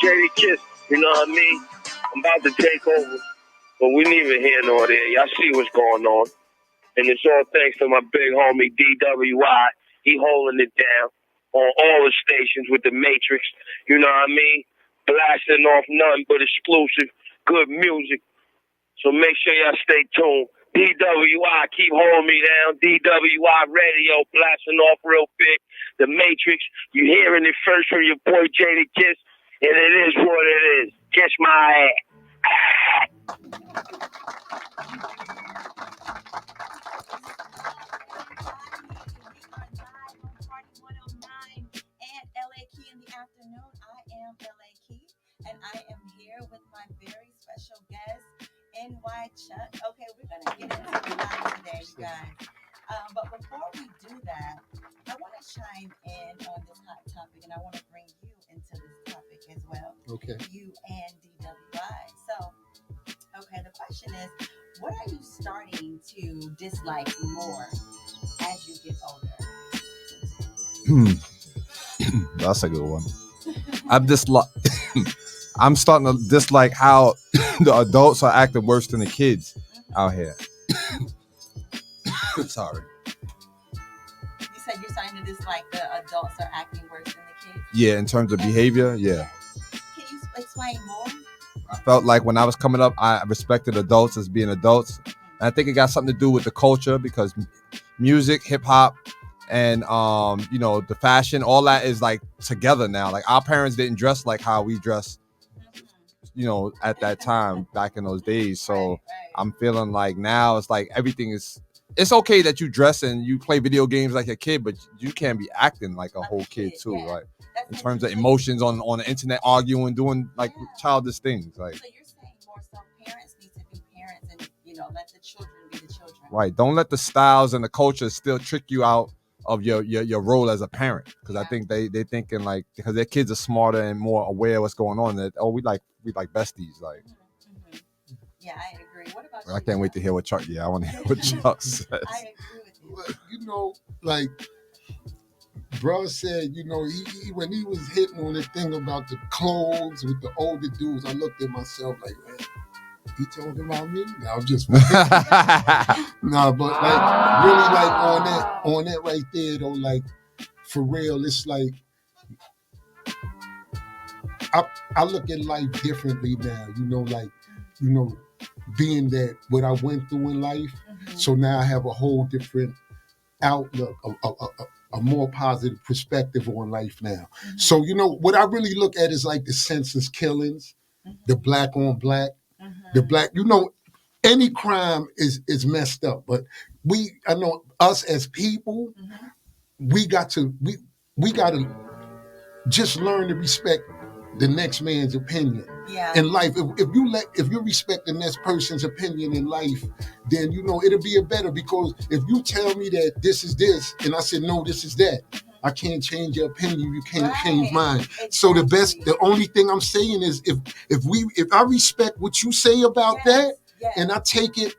JD Kiss, you know what I mean? I'm about to take over, but we neither here nor there. Y'all see what's going on. And it's all thanks to my big homie DWI. He holding it down on all the stations with the Matrix, you know what I mean? Blasting off nothing but exclusive, good music. So make sure y'all stay tuned. DWI, keep holding me down. DWI Radio, blasting off real big. The Matrix, you hearing it first from your boy Jada Kiss, and it is what it is. Kiss my ass. And I am here with my very special guest, NY Chuck. Okay, we're going to get into the line today, you guys. But before we do that, I want to chime in on this hot topic, and I want to bring you into this topic as well. Okay. You and DWI. So, okay, the question is, what are you starting to dislike more as you get older? That's a good one. I'm starting to dislike how the adults are acting worse than the kids out here. Sorry. You said you're starting to dislike the adults are acting worse than the kids? Yeah, in terms of behavior, yeah. Can you explain more? I felt like when I was coming up, I respected adults as being adults. And I think it got something to do with the culture because music, hip hop, and the fashion, all that is like together now. Like our parents didn't dress like how we dress, at that time back in those days. So right. I'm feeling like now it's like everything is. It's okay that you dress and you play video games like a kid, but you can't be acting like a whole kid too, yeah. Right? In terms of emotions on the internet, arguing, doing like childish things. Like. So you're saying more so parents need to be parents and let the children be the children. Right. Don't let the styles and the culture still trick you out of your role as a parent, because I think they thinking like because their kids are smarter and more aware of what's going on that we like besties like. Mm-hmm. Yeah, I agree. What about you? I can't wait to hear what Chuck. Yeah, I want to hear what Chuck says. I agree with you. Well, like bro said, he when he was hitting on the thing about the clothes with the older dudes, I looked at myself like, man, he talking about me? No, I'm just but like really like on that right there though, like for real, it's like I look at life differently now, being that what I went through in life. Mm-hmm. So now I have a whole different outlook, a more positive perspective on life now. Mm-hmm. So, what I really look at is like the senseless killings, mm-hmm. the black on black, mm-hmm. the black, any crime is messed up, but I know us as people, mm-hmm. we got to just learn to respect the next man's opinion in life. If you respect the next person's opinion in life, then it'll be a better, because if you tell me that this is this and I said no, this is that, I can't change your opinion, you can't change mine. Exactly. So the only thing I'm saying is if I respect what you say about that, and I take it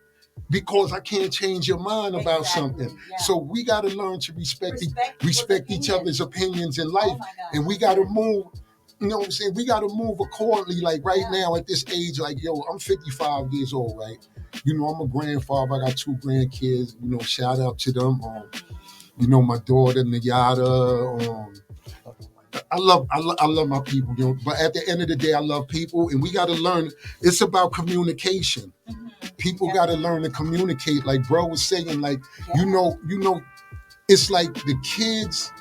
because I can't change your mind about something. Yeah. So we got to learn to respect each other's opinions in life, and we got to move. You know what I'm saying? We got to move accordingly. Like right now at this age, like, I'm 55 years old, right? I'm a grandfather. I got 2 grandkids. Shout out to them. My daughter, Nayada. I love my people. But at the end of the day, I love people, and we got to learn. It's about communication. Mm-hmm. People got to learn to communicate. Like bro was saying, like it's like the kids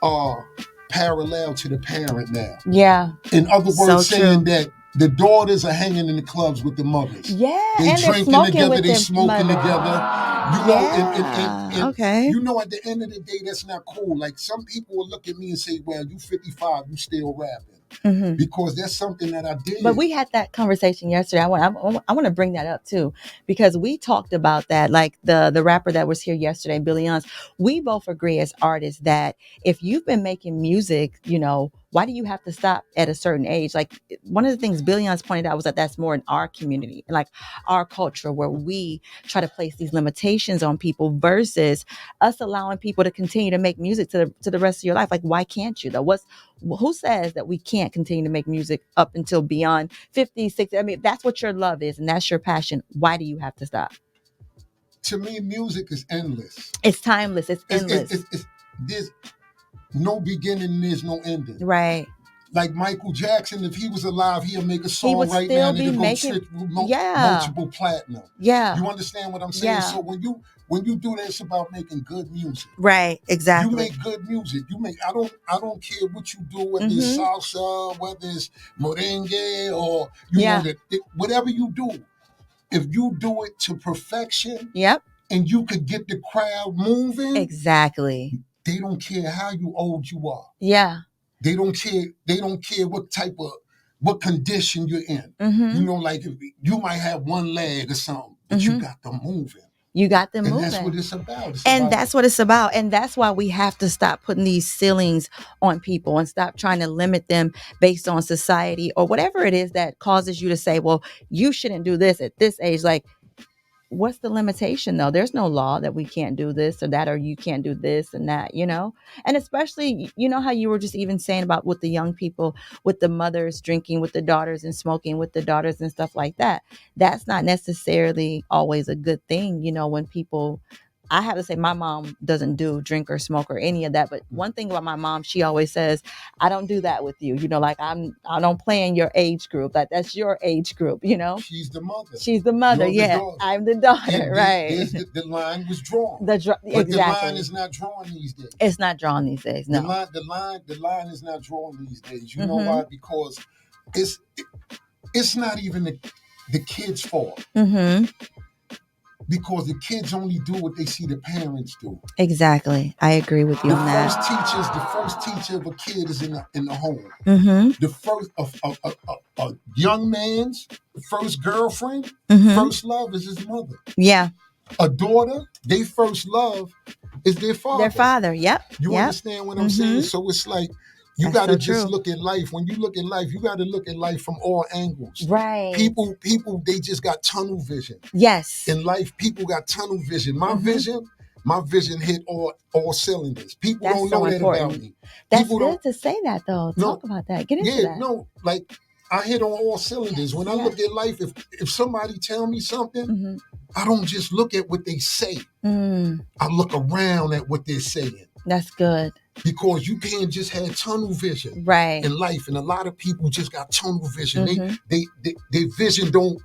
are parallel to the parent now. Yeah. In other words, saying that the daughters are hanging in the clubs with the mothers. Yeah. They drinking together, they smoking together. And okay. At the end of the day, that's not cool. Like some people will look at me and say, well, you 55, you still rapping. Mm-hmm. Because that's something that I did. But we had that conversation yesterday. I want to bring that up too, because we talked about that. Like the rapper that was here yesterday, Billy Ons. We both agree as artists that if you've been making music, while Why do you have to stop at a certain age? Like one of the things Billion's pointed out was that that's more in our community, like our culture, where we try to place these limitations on people versus us allowing people to continue to make music to the rest of your life. Like, why can't you though? Who says that we can't continue to make music up until beyond 50, 60? I mean, if that's what your love is and that's your passion, why do you have to stop? To me, music is endless. It's timeless. It's endless. There's no beginning, there's no ending. Right. Like Michael Jackson, if he was alive, he'll make a song right still now be that'll go making multiple platinum. Yeah. You understand what I'm saying? Yeah. So when you do that, it's about making good music. Right, exactly. You make good music. I don't care what you do, whether it's salsa, whether it's merengue, or you know that whatever you do, if you do it to perfection, and you could get the crowd moving, exactly. They don't care how old you are. Yeah. They don't care what condition you're in. You know, like you might have one leg or something, but you got them moving. You got them moving. And that's what it's about. That's what it's about. And that's why we have to stop putting these ceilings on people and stop trying to limit them based on society or whatever it is that causes you to say, well, you shouldn't do this at this age. Like, what's the limitation though? There's no law that we can't do this or that, or you can't do this and that, you know? And especially, you know how you were just even saying about with the young people, with the mothers drinking with the daughters and smoking with the daughters and stuff like that. That's not necessarily always a good thing, you know, when people, I have to say my mom doesn't do drink or smoke or any of that. But one thing about my mom, she always says, I don't do that with you. You know, like I don't play in your age group. Like that's your age group, you know? She's the mother. She's the mother. Yeah. I'm the daughter. Right. The line was drawn. Exactly. The line is not drawn these days. It's not drawn these days. No. The line is not drawn these days. You know why? Because it's not even the kids' fault. Because the kids only do what they see the parents do. Exactly. I agree with you on that. The first teacher of a kid is in the home. The first a young man's first girlfriend, first love is his mother. Yeah. A daughter, their first love is their father. Their father, yep. You understand what I'm saying? So it's like, you got to just look at life. When you look at life, you got to look at life from all angles. Right. People, they just got tunnel vision. Yes. In life, people got tunnel vision. My vision hit all cylinders. People don't know that about me. That's good to say that, though. Talk about that. Get into that. Yeah, no, like I hit on all cylinders. When I look at life, if somebody tell me something, I don't just look at what they say. I look around at what they're saying. That's good. Because you can't just have tunnel vision in life. And a lot of people just got tunnel vision. Their vision don't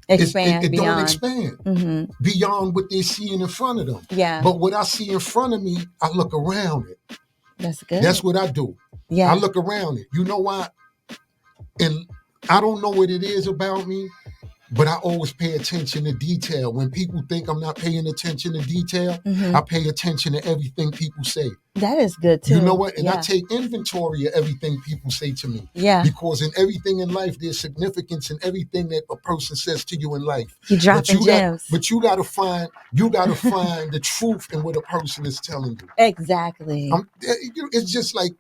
expand. It don't expand beyond what they're seeing in front of them. Yeah. But what I see in front of me, I look around it. That's good. That's what I do. Yeah. I look around it. You know why? And I don't know what it is about me, but I always pay attention to detail. When people think I'm not paying attention to detail, I pay attention to everything people say. That is good too. You know what? And I take inventory of everything people say to me. Yeah. Because in everything in life, there's significance in everything that a person says to you in life. You dropping gems. But you gotta find the truth in what a person is telling you. Exactly. It's just like,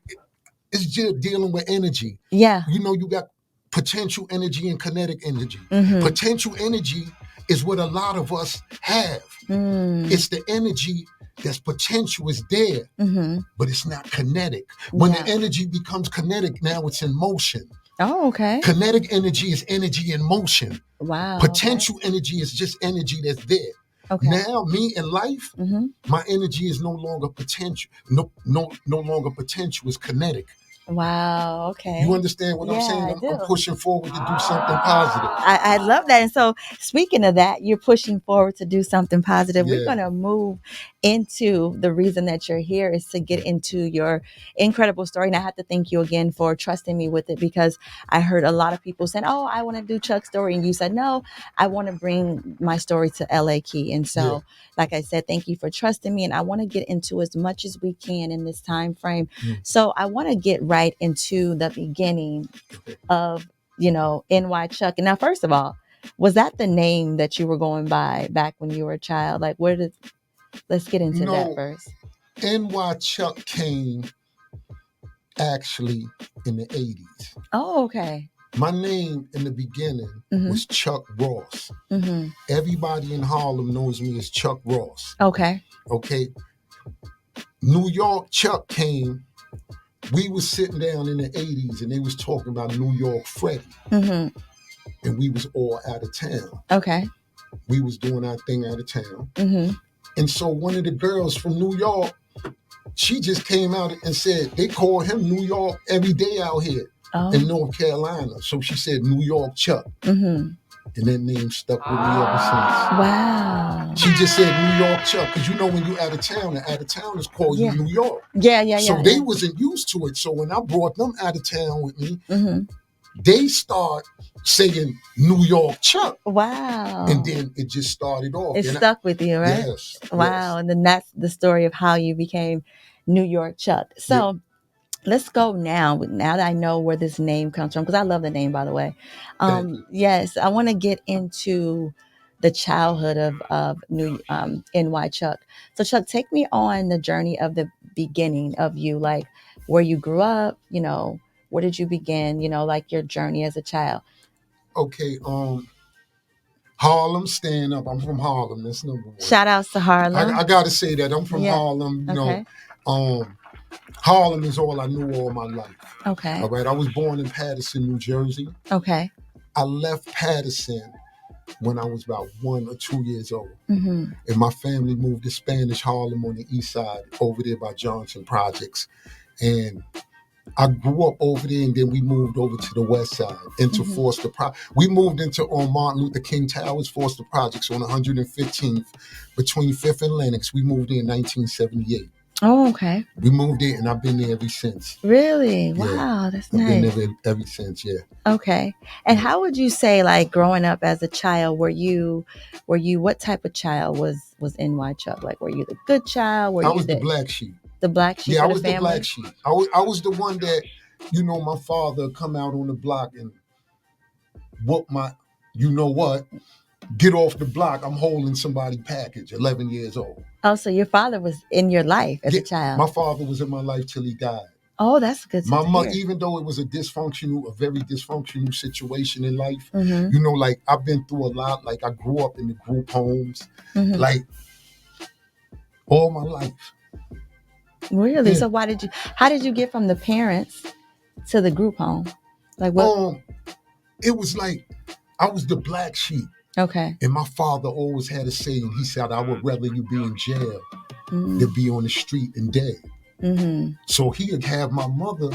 it's just dealing with energy. Yeah. You know, you got potential energy and kinetic energy. Potential energy is what a lot of us have. It's the energy that's potential is there, but it's not kinetic. When the energy becomes kinetic, now it's in motion. Oh, okay. Kinetic energy is energy in motion. Wow. Potential energy is just energy that's there. Okay. Now, me in life, my energy is no longer potential. No longer potential. It's kinetic. Wow. Okay. You understand what I'm saying? I'm pushing forward to do something positive. I love that. And so speaking of that, you're pushing forward to do something positive. We're going to move into the reason that you're here is to get into your incredible story. And I have to thank you again for trusting me with it, because I heard a lot of people saying, oh, I want to do Chuck's story. And you said, no, I want to bring my story to LA Key. And so, like I said, thank you for trusting me. And I want to get into as much as we can in this time frame. So I want to get right into the beginning of, NY Chuck. And now, first of all, was that the name that you were going by back when you were a child? Like, let's get into that first. NY Chuck came actually in the 80s. Oh, okay. My name in the beginning was Chuck Ross. Everybody in Harlem knows me as Chuck Ross. Okay. Okay. New York Chuck came. We was sitting down in the 80s and they was talking about New York Freddie. And we was all out of town. Okay. We was doing our thing out of town. And so one of the girls from New York, she just came out and said, they call him New York every day out here in North Carolina. So she said New York Chuck. And that name stuck with me ever since. Wow. She just said New York Chuck, because you know when you out of town, the out of towners call you New York. So they wasn't used to it. So when I brought them out of town with me, they start saying New York Chuck. Wow. And then it just started off. It stuck with you, right? Yes. Wow. Yes. And then that's the story of how you became New York Chuck. So let's go now that I know where this name comes from, because I love the name, by the way. Yes, I want to get into the childhood of NY Chuck. So Chuck, take me on the journey of the beginning of you, like where you grew up, you know, where did you begin, you know, like your journey as a child? Okay, Harlem, stand up. I'm from Harlem. That's number one. Shout outs to Harlem. I got to say that. I'm from Harlem. You know, Harlem is all I knew all my life. Okay. All right. I was born in Paterson, New Jersey. Okay. I left Paterson when I was about 1 or 2 years old. And my family moved to Spanish Harlem on the east side, over there by Johnson Projects. And I grew up over there, and then we moved over to the west side into Foster Projects. We moved into on Martin Luther King Towers, Foster Projects on 115th between 5th and Lenox. We moved there in 1978. Oh, okay. We moved there, and I've been there ever since. Really? Wow, that's nice. I've been there ever since, Okay. And how would you say, like, growing up as a child, were you what type of child was NY Chuck? Like, were you the good child? I was the black sheep. The black sheep. Yeah, I was the black sheep. I was the one that, you know, my father come out on the block and whoop my, you know what, get off the block. I'm holding somebody's package, 11 years old. Oh, so your father was in your life as a child? My father was in my life till he died. Oh, that's good. My mother, even though it was a very dysfunctional situation in life, you know, like I've been through a lot. Like I grew up in the group homes, like all my life. Really? Yeah. So how did you get from the parents to the group home? Like what? It was like, I was the black sheep. Okay. And my father always had a saying. He said, I would rather you be in jail than be on the street and dead. So he would have my mother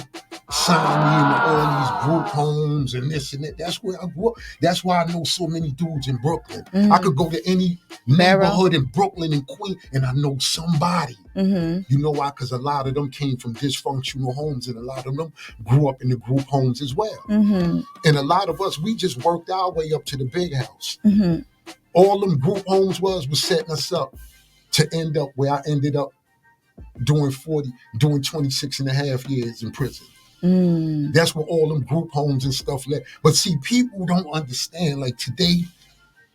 sign me into all these group homes and this and that. That's where I grew up. That's why I know so many dudes in Brooklyn. I could go to any neighborhood in Brooklyn and Queens and I know somebody. You know why? Because a lot of them came from dysfunctional homes and a lot of them grew up in the group homes as well. And a lot of us, we just worked our way up to the big house. All them group homes was setting us up to end up where I ended up doing 26 and a half years in prison. That's where all them group homes and stuff led. But see, people don't understand. Like today,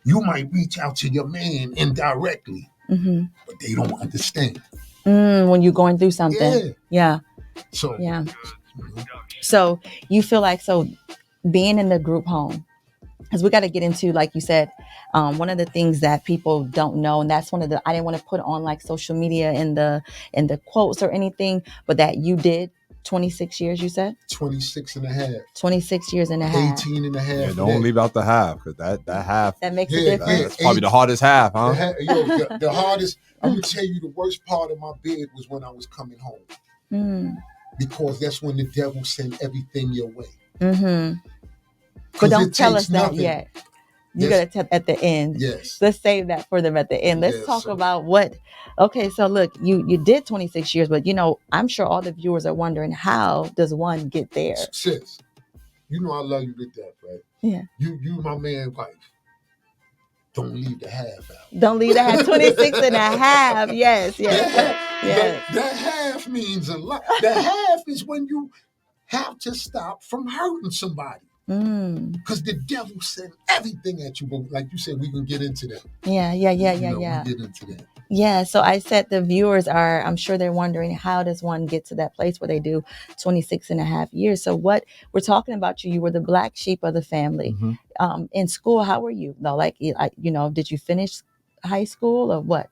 you might reach out to your man indirectly, but they don't understand. When you're going through something. Yeah. So, yeah. So you feel like, being in the group home, because we got to get into, like you said, one of the things that people don't know, and that's I didn't want to put on like social media in the quotes or anything, but that you did 26 years, you said? 26 and a half. 26 years and a half. 18 and a half. Yeah, don't leave out the half, because that half. That makes a difference. That's probably the hardest half, huh? The hardest, I'm going to tell you, the worst part of my bed was when I was coming home. Because that's when the devil sent everything your way. But don't tell us that yet. You got to tell at the end. Yes. Let's save that for them at the end. Let's talk about what. Okay, so look, you did 26 years, but you know, I'm sure all the viewers are wondering, how does one get there? Sis, you know I love you to death, right? Yeah. You my man wife. Don't leave the half out. Don't leave the half. 26 and a half. Yes. That half means a lot. The half is when you have to stop from hurting somebody. Because the devil sent everything at you. But like you said, we can get into that. Yeah. We get into that. Yeah, so I said the viewers are, I'm sure they're wondering, how does one get to that place where they do 26 and a half years? So what we're talking about, you were the black sheep of the family. In school, how were you? No, like, did you finish high school or what?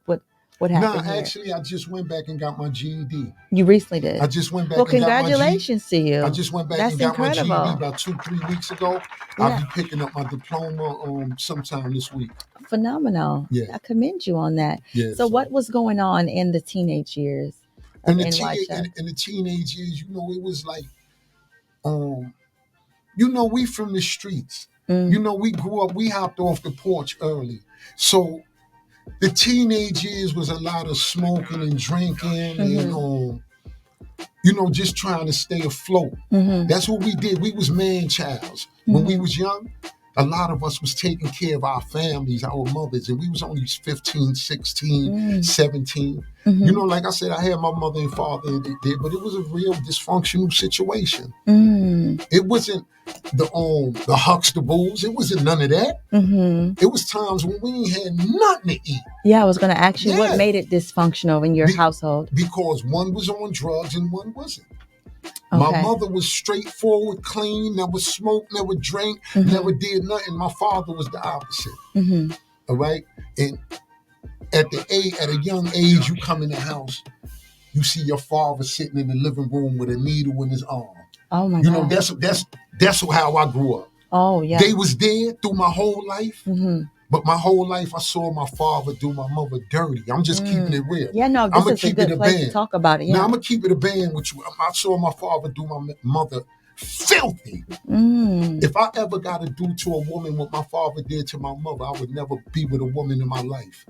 What happened here? Actually, I just went back and got my GED. You recently did? I just went back Well, and got my congratulations to you. I just went back That's and got incredible. my GED about 2-3 weeks ago. Yeah. I'll be picking up my diploma sometime this week. Phenomenal. Yeah. I commend you on that. Yeah, so what was going on in the teenage years of in the NY Chuck? in the teenage years, it was like, we from the streets. We grew up, we hopped off the porch early. So the teenage years was a lot of smoking and drinking and just trying to stay afloat. That's what we did. We was man-childs. When we was young, a lot of us was taking care of our families, our mothers, and we was only 15, 16, 17. Like I said, I had my mother and father there, but it was a real dysfunctional situation. It wasn't the Huxtables. It wasn't none of that. It was times when we ain't had nothing to eat. Yeah, I was going to ask you, what made it dysfunctional in your household? Because one was on drugs and one wasn't. Okay. My mother was straightforward, clean, never smoked, never drank, never did nothing. My father was the opposite. All right? And at a young age, you come in the house, you see your father sitting in the living room with a needle in his arm. Oh my God. That's how I grew up. Oh yeah. They was there through my whole life. But my whole life, I saw my father do my mother dirty. I'm just keeping it real. Yeah, no, this is a good place to talk about it. Yeah. Now, I'm going to keep it a band with you. I saw my father do my mother filthy. If I ever got to do to a woman what my father did to my mother, I would never be with a woman in my life.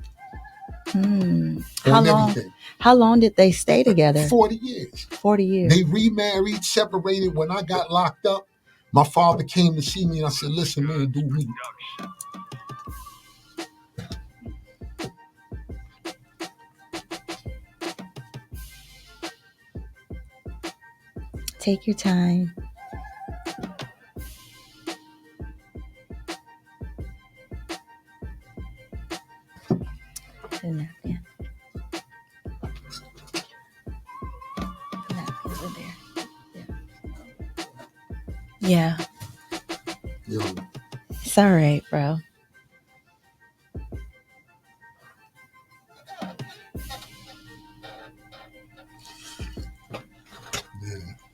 How long did they stay together? 40 years. 40 years. They remarried, separated. When I got locked up, my father came to see me and I said, listen, man, do me. Take your time. Yeah. It's all right, bro.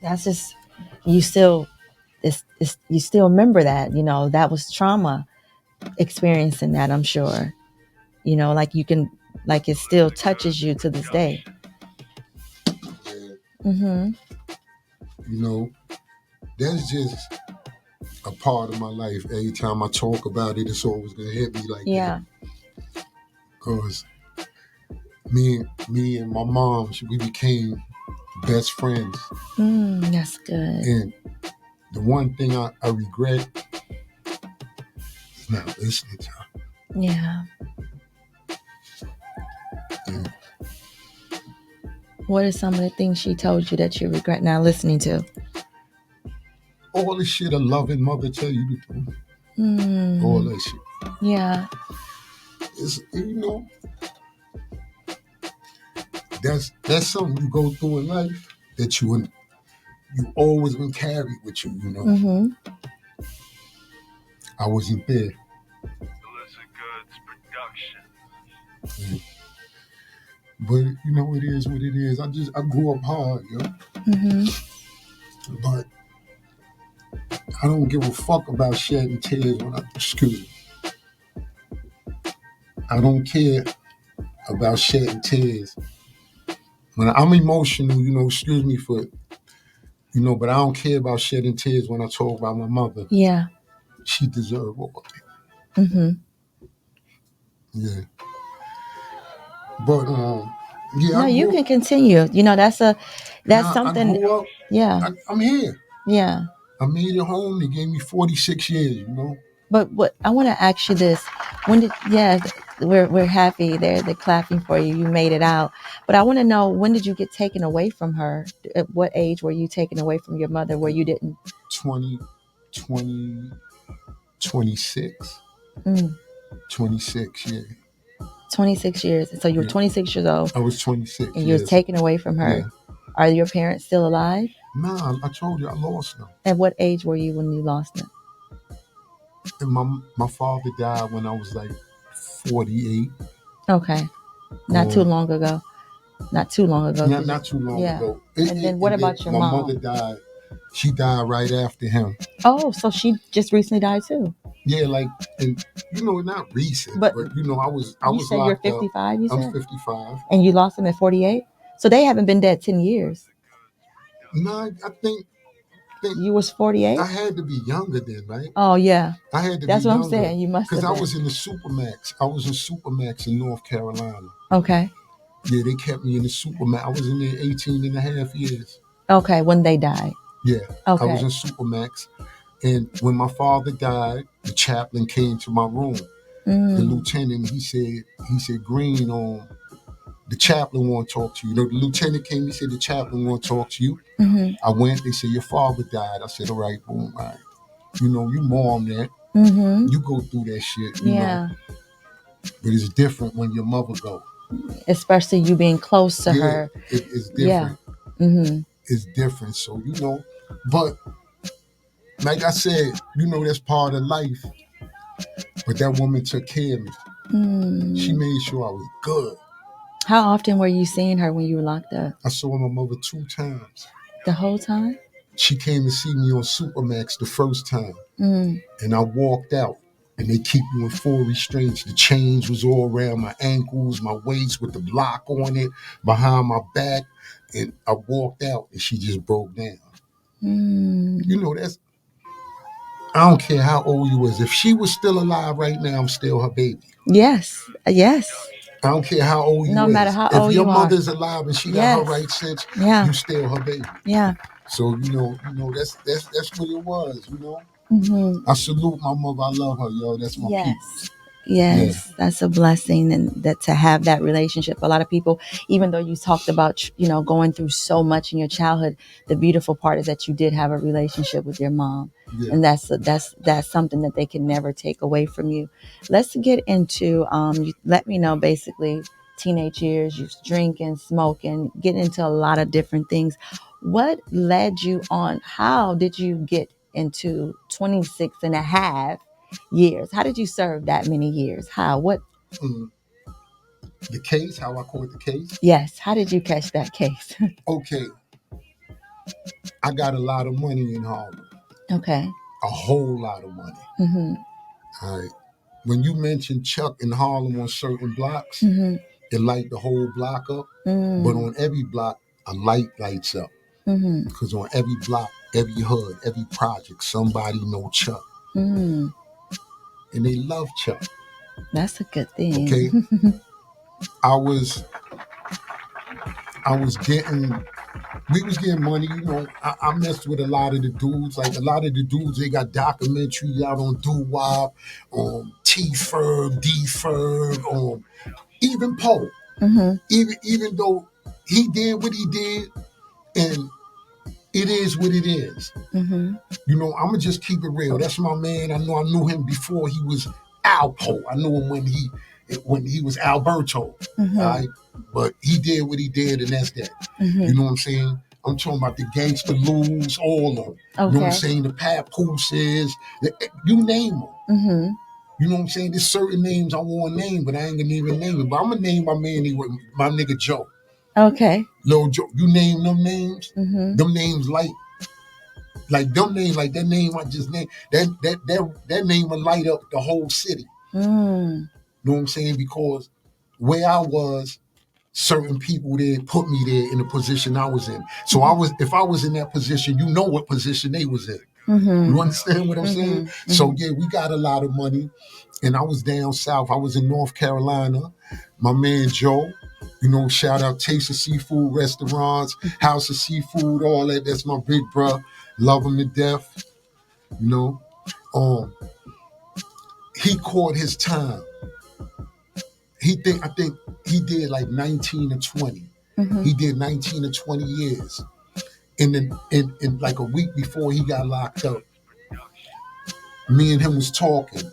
That's just, you still remember that, that was trauma, experiencing that, I'm sure, like it still touches you to this day. That's just a part of my life. Every time I talk about it, it's always gonna hit me like that. Because me and my mom, we became best friends. That's good. And the one thing I regret is not listening to her. Yeah. What are some of the things she told you that you regret not listening to? All the shit a loving mother tell you to do. All that shit. Yeah. It's, that's something you go through in life that you always been carried with you, I wasn't there. But it is what it is. I grew up hard, But I don't give a fuck about shedding tears excuse me. I don't care about shedding tears. When I'm emotional, excuse me for, but I don't care about shedding tears when I talk about my mother. Yeah. She deserved all of it. Yeah. But, yeah. No, you can continue. That's something. I grew up, yeah. I'm here. Yeah. I made it home. They gave me 46 years, But what I want to ask you this: we're happy they're clapping for you. You made it out. But I want to know, when did you get taken away from her? At what age were you taken away from your mother where you didn't? 26. 26, yeah. 26 years. So you were 26 years old. I was 26. And you were taken away from her. Yeah. Are your parents still alive? Nah, I told you I lost them. At what age were you when you lost them? And my father died when I was like 48. Okay. Not too long ago. Not too long ago. Not too long ago. And then what about your mom? My mother died. She died right after him. Oh, so she just recently died too? Yeah, like, and not recent, but I was You said you're 55, you said? I'm 55. And you lost them at 48? So they haven't been dead 10 years. No, I think you was 48? I had to be younger then, right? Oh, yeah. I had to That's be what younger. I'm saying. You must have been. Because I was in the Supermax. I was in Supermax in North Carolina. Okay. Yeah, they kept me in the Supermax. I was in there 18 and a half years. Okay, when they died. Yeah. Okay. I was in Supermax. And when my father died, the chaplain came to my room. The lieutenant, he said, Green, the chaplain want to talk to you. The lieutenant came, he said, the chaplain want to talk to you. Mm-hmm. I went, they said, your father died. I said, all right, boom, all right. You mourn that. Mm-hmm. You go through that shit, you know. But it's different when your mother go. Especially you being close to her. It's different. Yeah. Mm-hmm. It's different. So, but like I said, that's part of life. But that woman took care of me. She made sure I was good. How often were you seeing her when you were locked up? I saw my mother 2 times. The whole time? She came to see me on Supermax the first time. And I walked out. And they keep you in full restraints. The chains was all around my ankles, my waist with the block on it, behind my back. And I walked out and she just broke down. I don't care how old you was. If she was still alive right now, I'm still her baby. Yes. Yes. I don't care how old you no is. matter how if old your you mother's are. alive and she got her right sense, you still her baby. Yeah. So that's what it was. I salute my mother. I love her, yo. That's my peoples. Yes, that's a blessing, and that to have that relationship. A lot of people, even though you talked about, going through so much in your childhood, the beautiful part is that you did have a relationship with your mom, and that's something that they can never take away from you. Let's get into. You let me know basically teenage years, you drinking, smoking, getting into a lot of different things. What led you on? How did you get into 26 and a half years? How did you serve that many years? How? What? The case, how I caught the case? Yes. How did you catch that case? Okay. I got a lot of money in Harlem. Okay. A whole lot of money. Mm-hmm. All right. When you mention Chuck in Harlem on certain blocks, it light the whole block up. But on every block, a light lights up. Because on every block, every hood, every project, somebody know Chuck. And they love Chuck. That's a good thing. Okay. We was getting money, I messed with a lot of the dudes. Like a lot of the dudes, they got documentaries out on Doo-Wop, T-Ferg, D-Ferg, even Poe. Even though he did what he did, and it is what it is. I'm going to just keep it real. That's my man. I knew him before he was Alpo. I knew him when he was Alberto. All right? But he did what he did, and that's that. You know what I'm saying? I'm talking about the Gangsta Lou's, all of them. Okay. You know what I'm saying? The Pat Pooses, you name them. You know what I'm saying? There's certain names I want to name, but I ain't going to even name it. But I'm going to name my man, my nigga Joe. Okay. Lil Joe. You name them names, them names like them names, like that name I just named, that name will light up the whole city. You know what I'm saying? Because where I was, certain people there put me there in the position I was in. So if I was in that position, you know what position they was in. You understand what I'm saying? So yeah, we got a lot of money, and I was down south. I was in North Carolina. My man Joe, shout out Taste of Seafood Restaurants, House of Seafood, all that. That's my big bro. Love him to death. He caught his time. I think he did like 19 or 20. He did 19 or 20 years. And then in like a week before he got locked up, me and him was talking.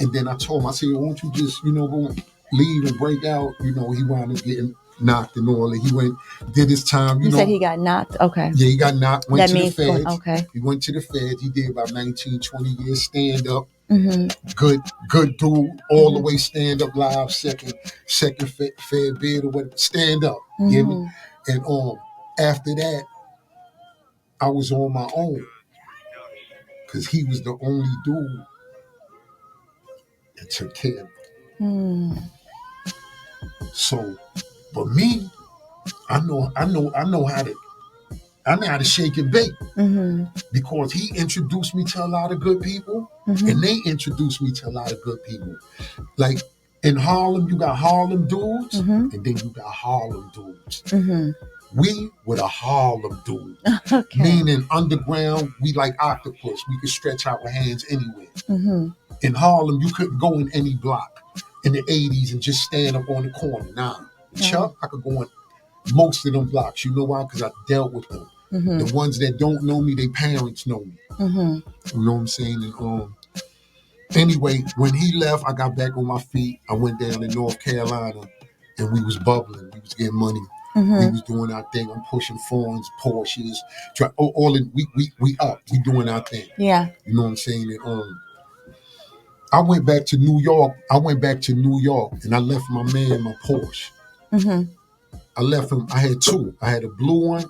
And then I told him, I said, won't you just, go leave and break out? He wound up getting knocked and all that. He went, did his time, You said he got knocked? Okay. Yeah, he got knocked, went that to means the feds. Okay. He went to the feds. He did about 19, 20 years stand up. Mm-hmm. Good dude, all the way stand up live, second fed bid or whatever, stand up. Mm-hmm. You know? And after that, I was on my own. Because he was the only dude that took care of me. So, but me, I know how to shake and bake. Because he introduced me to a lot of good people, and they introduced me to a lot of good people. Like in Harlem, you got Harlem dudes, and then you got Harlem dudes. We were the Harlem dudes. Okay. Meaning underground, we like octopus. We could stretch our hands anywhere. In Harlem, you couldn't go in any block in the 80s and just stand up on the corner. Nah. Chuck, I could go on most of them blocks. You know why? Because I dealt with them. The ones that don't know me, their parents know me. You know what I'm saying? And anyway, when he left, I got back on my feet. I went down to North Carolina, and we was bubbling. We was getting money. We was doing our thing. I'm pushing phones, Porsches, we up. We doing our thing. Yeah. You know what I'm saying? And I went back to New York. And I left my man my Porsche. I left him. I had two. I had a blue one.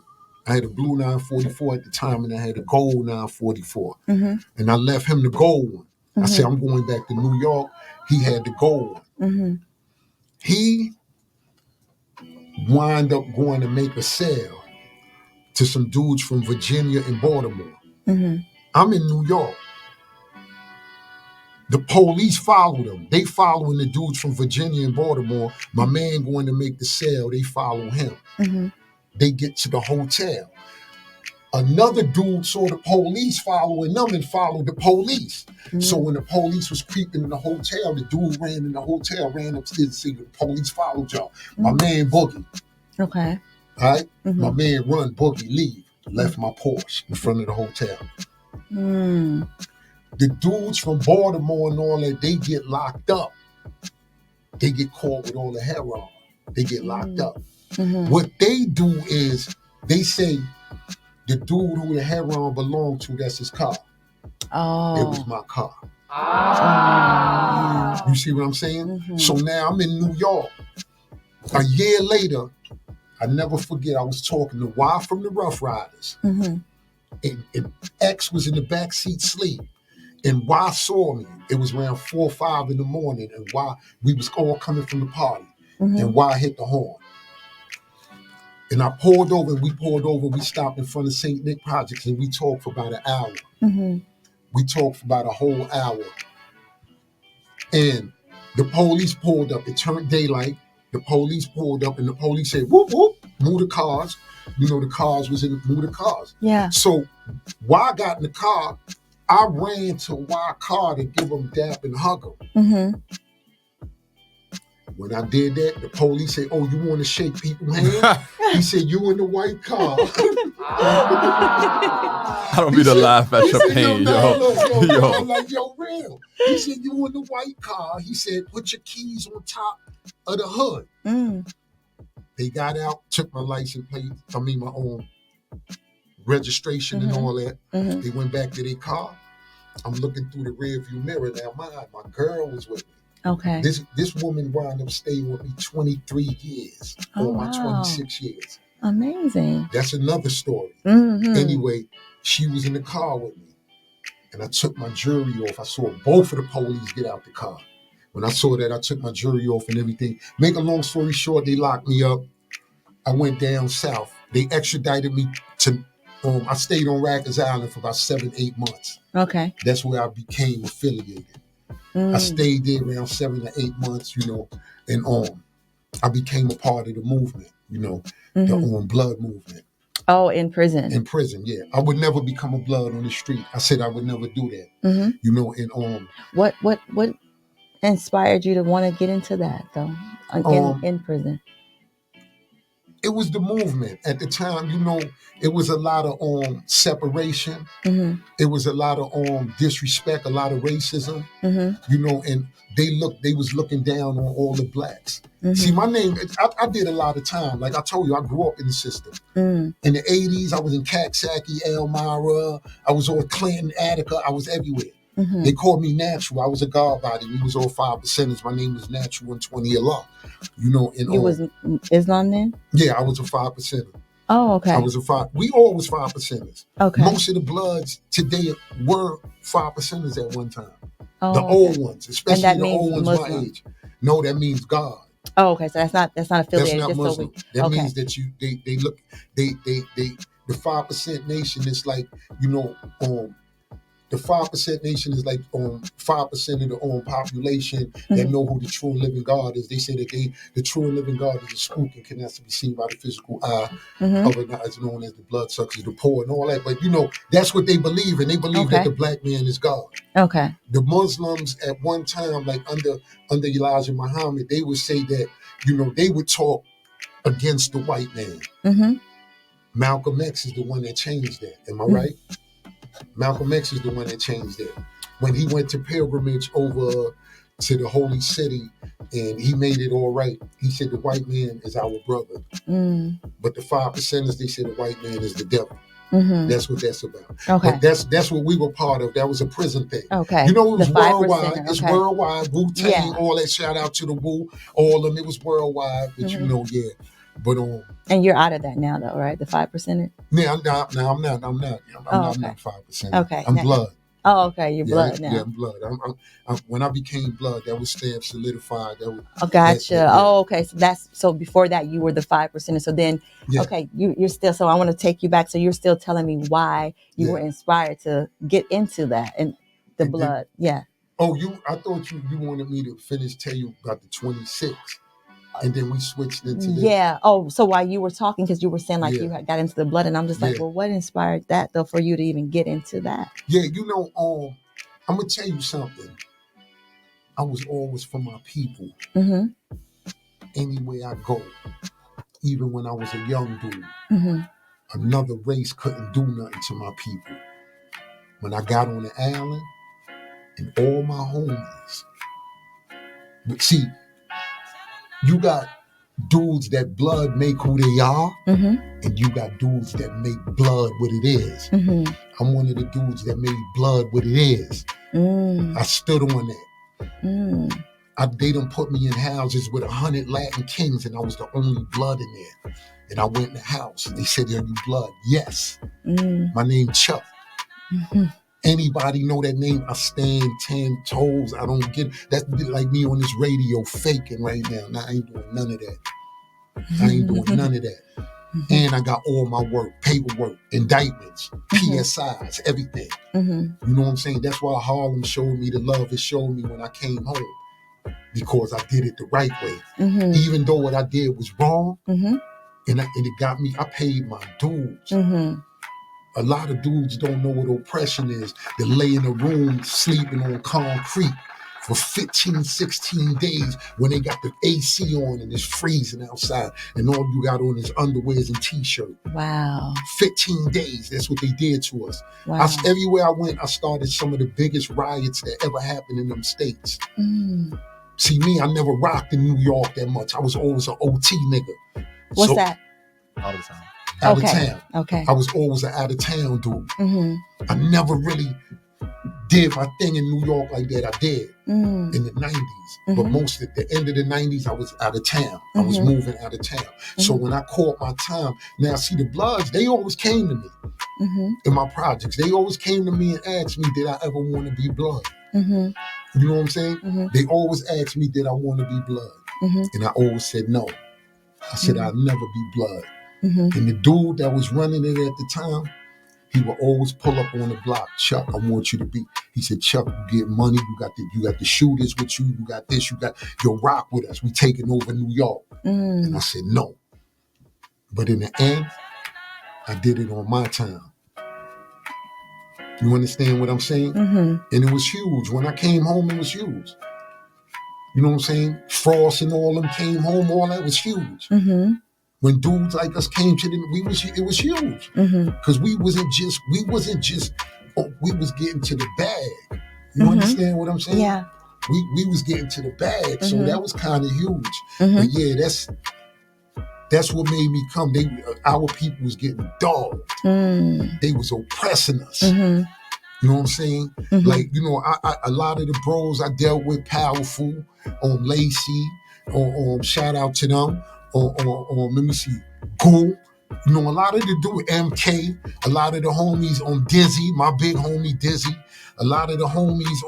I had a blue 944 at the time, and I had a gold 944. And I left him the gold one. I said, I'm going back to New York. He had the gold one. He wound up going to make a sale to some dudes from Virginia and Baltimore. I'm in New York. The police followed them. They following the dudes from Virginia and Baltimore. My man going to make the sale. They follow him. They get to the hotel. Another dude saw the police following them and followed the police. So when the police was creeping in the hotel, the dude ran in the hotel, ran upstairs and said, the police followed y'all. My man Boogie. Okay. All right? My man run, Boogie, leave. Left my Porsche in front of the hotel. The dudes from Baltimore and all that, they get locked up. They get caught with all the heroin. They get locked up. What they do is they say, the dude who the heroin belonged to, that's his car. Oh. It was my car. You see what I'm saying? So now I'm in New York. A year later, I never forget, I was talking to Y from the Rough Riders. And X was in the back seat sleep. And Y saw me. It was around 4 or 5 in the morning. And Y, we was all coming from the party. And Y hit the horn. And I pulled over, we stopped in front of St. Nick Projects, and we talked for about an hour. We talked for about a whole hour. And the police pulled up. It turned daylight. The police pulled up, and the police said, whoop, whoop, move the cars. You know, the cars was in move the cars. Yeah. So while I got in the car, I ran to Y car to give him dap and hug him. When I did that, the police said, oh, you want to shake people's hands? He said, you in the white car. I don't mean to laugh at your pain, yo. I'm like, yo, real. He said, you in the white car. He said, put your keys on top of the hood. They got out, took my license plate, my own registration and all that. They went back to their car. I'm looking through the rearview mirror now. My girl was with me. Okay. This woman wound up staying with me 23 years. Oh, my 26 years. Amazing. That's another story. Anyway, she was in the car with me. And I took my jewelry off. I saw both of the police get out the car. When I saw that, I took my jewelry off and everything. Make a long story short, they locked me up. I went down south. They extradited me to, I stayed on Rikers Island for about 7-8 months. Okay. That's where I became affiliated. I stayed there around 7 to 8 months, and I became a part of the movement, the blood movement. Oh, in prison? In prison, yeah. I would never become a blood on the street. I said I would never do that. And What inspired you to want to get into that, though, in prison? It was the movement at the time. You know, it was a lot of separation. Mm-hmm. It was a lot of disrespect, a lot of racism. Mm-hmm. You know, and they was looking down on all the blacks. Mm-hmm. See, my name, I did a lot of time. Like I told you, I grew up in the system. Mm. In the 80s, I was in Caxsackie, Elmira. I was on Clinton, Attica. I was everywhere. Mm-hmm. They called me Natural. I was a God body. We was all 5%ers. My name was Natural in 20 Allah. You know, and you was Islam then? Yeah, I was a 5%er. Oh, okay. I was a 5. We all was 5%ers. Okay. Most of the Bloods today were 5%ers at one time. Oh, the old ones, especially the old ones Muslim. my age. No, that means God. Oh, okay. So that's not affiliated. That's not Muslim. That means that they look the 5% nation is like, you know, the 5% nation is like 5% of the population that know who the true and living God is. They say that the true and living God is a spook and cannot be seen by the physical eye. Otherwise known as the bloodsuckers, the poor, and all that. But you know, that's what they believe, and they believe that the black man is God. Okay. The Muslims at one time, like under Elijah Muhammad, they would say that, you know, they would talk against the white man. Mm-hmm. Malcolm X is the one that changed that. Am I right? Malcolm X is the one that changed that. When he went to pilgrimage over to the holy city and he made it all right, he said the white man is our brother. But the 5%ers, they said the white man is the devil. Mm-hmm. That's what that's about. Okay. But that's what we were part of. That was a prison thing. Okay. You know, it was the worldwide. Okay. It's worldwide. Wu-Tang, all that. Shout out to the Wu, all of them. It was worldwide. But you know, yeah. But and you're out of that now, though, right? The 5%er. Yeah, I'm not. I'm not 5%. Okay. I'm blood. Oh, okay. You're blood now. Yeah, I'm blood. When I became blood, that was stamped, solidified. That was. Oh, gotcha. Oh, okay. So before that, you were the 5%er. So then, okay, you're still. So I want to take you back. So you're still telling me why you were inspired to get into that and the blood. Oh, I thought you wanted me to tell you about the 26. And then we switched into this. Yeah. Oh, so while you were talking, because you were saying like you had got into the blood, and I'm just like, well, what inspired that though for you to even get into that? Yeah, you know, I'm gonna tell you something. I was always for my people. Mm-hmm. Anywhere I go, even when I was a young dude, another race couldn't do nothing to my people. When I got on the island, and all my homies, but see. You got dudes that blood make who they are, and you got dudes that make blood what it is. Mm-hmm. I'm one of the dudes that made blood what it is. I stood on that. They done put me in houses with 100 Latin kings, and I was the only blood in there. And I went in the house, and they said, "Are you blood?" Yes. My name Chuck. Mm-hmm. Anybody know that name? I stand 10 toes. I don't get that's like me on this radio faking right now. Nah, I ain't doing none of that. And I got all my work, paperwork, indictments, PSIs, everything. You know what I'm saying? That's why Harlem showed me the love it showed me when I came home. Because I did it the right way. Even though what I did was wrong, and it got me, I paid my dues. A lot of dudes don't know what oppression is. They lay in a room sleeping on concrete for 15, 16 days when they got the AC on and it's freezing outside and all you got on is underwears and t-shirt. Wow. 15 days. That's what they did to us. Wow. Everywhere I went, I started some of the biggest riots that ever happened in them states. See, me, I never rocked in New York that much. I was always an OT nigga. What's that? All the time. Out of town. Okay. I was always an out of town dude. I never really did my thing in New York like that. I did in the 90s. But most at the end of the 90s, I was out of town. I was moving out of town. So when I caught my time, now see the Bloods, they always came to me in my projects. They always came to me and asked me, did I ever want to be Blood? You know what I'm saying? They always asked me, did I want to be Blood? And I always said no. I said, I'll never be Blood. And the dude that was running it at the time, he would always pull up on the block. Chuck, I want you to be. He said, Chuck, you get money. You got the shooters with you. You got this. You'll rock with us. We taking over New York. And I said, no. But in the end, I did it on my time. You understand what I'm saying? And it was huge. When I came home, it was huge. You know what I'm saying? Frost and all them came home. All that was huge. When dudes like us came to it was huge. Because we wasn't just, we was getting to the bag. You understand what I'm saying? Yeah. We was getting to the bag. So that was kind of huge. But yeah, that's what made me come. Our people was getting dogged. They was oppressing us. You know what I'm saying? Like, you know, a lot of the bros I dealt with, Powerful, Lacey, shout out to them, let me see, Goo. You know, a lot of the dude, MK, a lot of the homies on Dizzy, my big homie Dizzy, a lot of the homies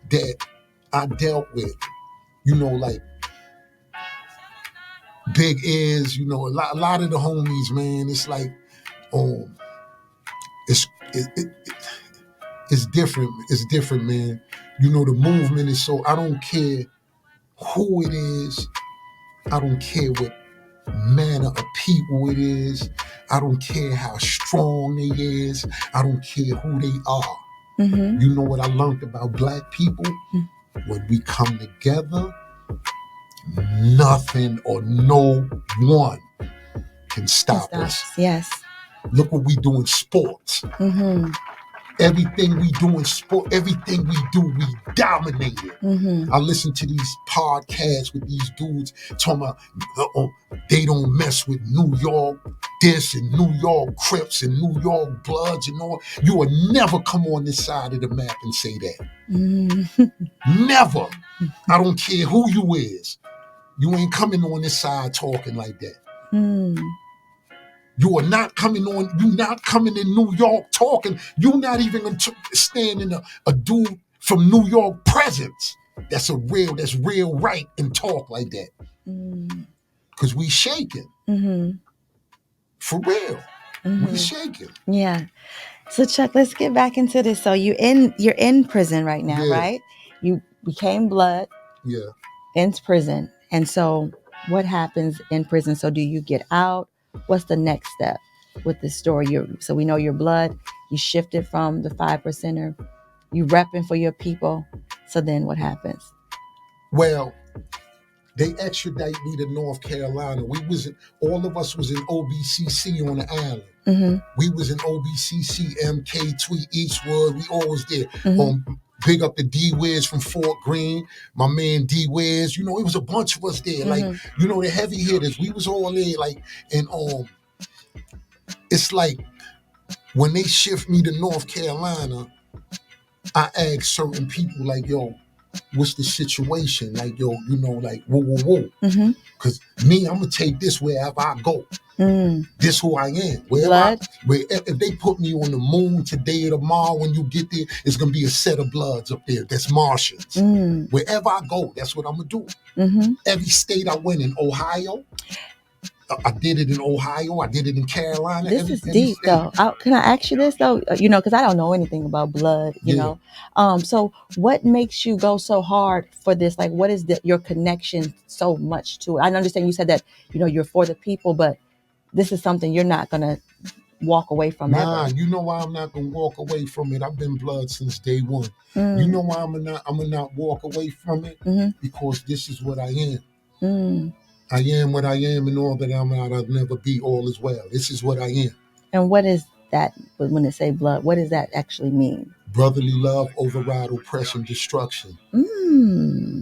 that I dealt with, you know, like Big Ears, you know, a lot of the homies, man. It's like, it's different. It's different, man. You know, the movement is so, I don't care who it is. I don't care what manner of people it is. I don't care how strong they is. I don't care who they are. You know what I learned about black people? When we come together, nothing or no one can stop us. Yes. Look what we do in sports. Everything we do in sport, everything we do, we dominate it. I listen to these podcasts with these dudes talking about they don't mess with New York this and New York Crips and New York Bloods and all. You will never come on this side of the map and say that. Never. I don't care who you is. You ain't coming on this side talking like that. You are not coming on, you're not coming in New York talking. You're not even going to stand in a dude from New York presence that's real right and talk like that. Because we shaking. For real. We shaking. Yeah. So Chuck, let's get back into this. So you're in prison right now, right? You became Blood. Yeah. In prison. And so what happens in prison? So do you get out? What's the next step with this story? So we know your Blood, you shifted from the 5%er, you repping for your people. So then what happens? Well, they extradite me to North Carolina. All of us was in OBCC on the island. We was in OBCC, MK, Tweet, Eastwood. We all was there. Big up the D-Wiz from Fort Greene, my man D-Wiz. You know, it was a bunch of us there. Like, you know, the heavy hitters. We was all there. Like, and it's like when they shift me to North Carolina, I ask certain people like, yo, what's the situation? Like, yo, you know, like, whoa. Because me, I'm going to take this wherever I go. This who I am. If they put me on the moon today or tomorrow, when you get there, it's going to be a set of Bloods up there. That's Martians. Wherever I go, that's what I'm going to do. Every state I went in, Ohio, I did it in Ohio. I did it in Carolina. This is deep, though. Can I ask you this, though? You know, because I don't know anything about Blood, you know. So what makes you go so hard for this? Like, what is your connection so much to it? I understand you said that, you know, you're for the people, but this is something you're not going to walk away from ever. You know why I'm not going to walk away from it? I've been Blood since day one. You know why I'm gonna not walk away from it? Because this is what I am. I am what I am, and all that I'm not, I'll never be. All is well. This is what I am. And what is that, when they say Blood, what does that actually mean? Brotherly love, override oppression, destruction.